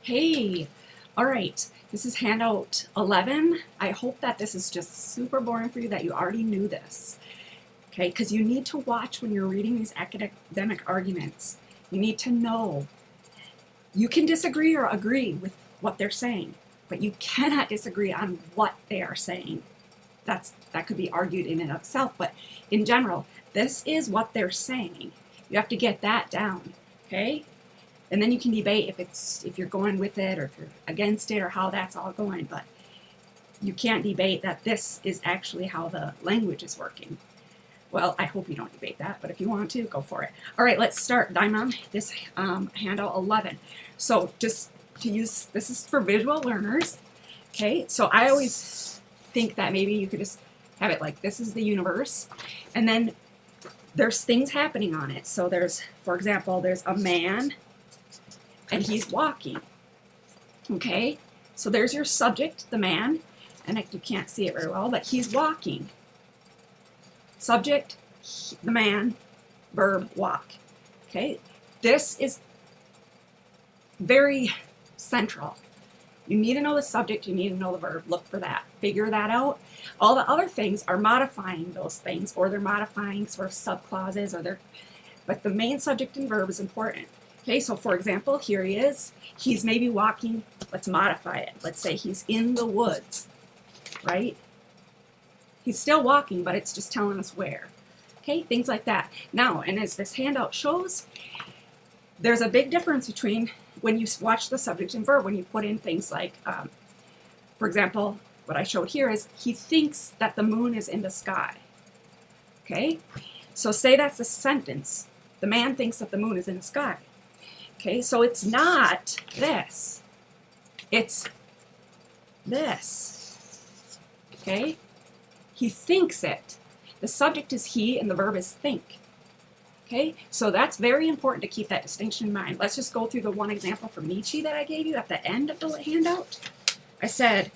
Hey, all right, this is Handout 11. I hope that this is just super boring for you, that you already knew this, okay? Because you need to watch when you're reading these academic arguments. You need to know. You can disagree or agree with what they're saying, but you cannot disagree on what they are saying. That could be argued in and of itself, but in general, this is what they're saying. You have to get that down, okay? And then you can debate if you're going with it or if you're against it or how that's all going, but you can't debate that this is actually how the language is working. Well, I hope you don't debate that, but if you want to, go for it. All right, let's start. I'm on this handout 11. So just to use, this is for visual learners, okay? So I always think that maybe you could just have it like this is the universe, and then there's things happening on it. So there's, for example, there's a man, and he's walking, okay? So there's your subject, the man, and you can't see it very well, but he's walking. Subject, the man, verb, walk, okay? This is very central. You need to know the subject, you need to know the verb, look for that, figure that out. All the other things are modifying those things, or they're modifying sort of subclauses, but the main subject and verb is important. Okay, so for example, here he is. He's maybe walking. Let's modify it. Let's say he's in the woods, right? He's still walking, but it's just telling us where. Okay, things like that. Now, and as this handout shows, there's a big difference between when you watch the subject and verb, when you put in things like, for example, what I showed here is he thinks that the moon is in the sky. Okay, so say that's a sentence. The man thinks that the moon is in the sky. Okay, so it's not this, it's this, okay? He thinks it. The subject is he and the verb is think, okay? So that's very important to keep that distinction in mind. Let's just go through the one example from Nietzsche that I gave you at the end of the handout. I said,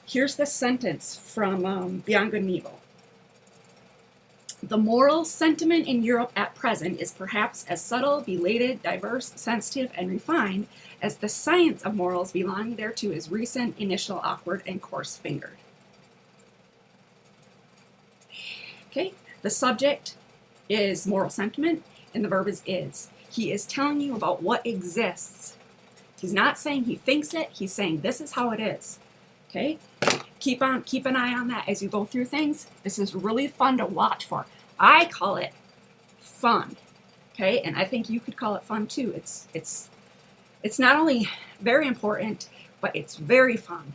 here's the sentence from Beyond Good and Evil. The moral sentiment in Europe at present is perhaps as subtle, belated, diverse, sensitive, and refined as the science of morals belonging thereto is recent, initial, awkward, and coarse-fingered. Okay, the subject is moral sentiment, and the verb is. He is telling you about what exists. He's not saying he thinks it, he's saying this is how it is. Okay? Keep an eye on that as you go through things. This is really fun to watch for. I call it fun, okay? And I think you could call it fun too. It's not only very important, but it's very fun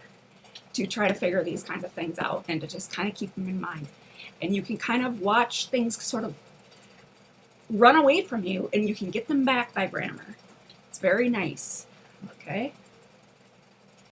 to try to figure these kinds of things out and to just kind of keep them in mind. And you can kind of watch things sort of run away from you, and you can get them back by grammar. It's very nice, okay?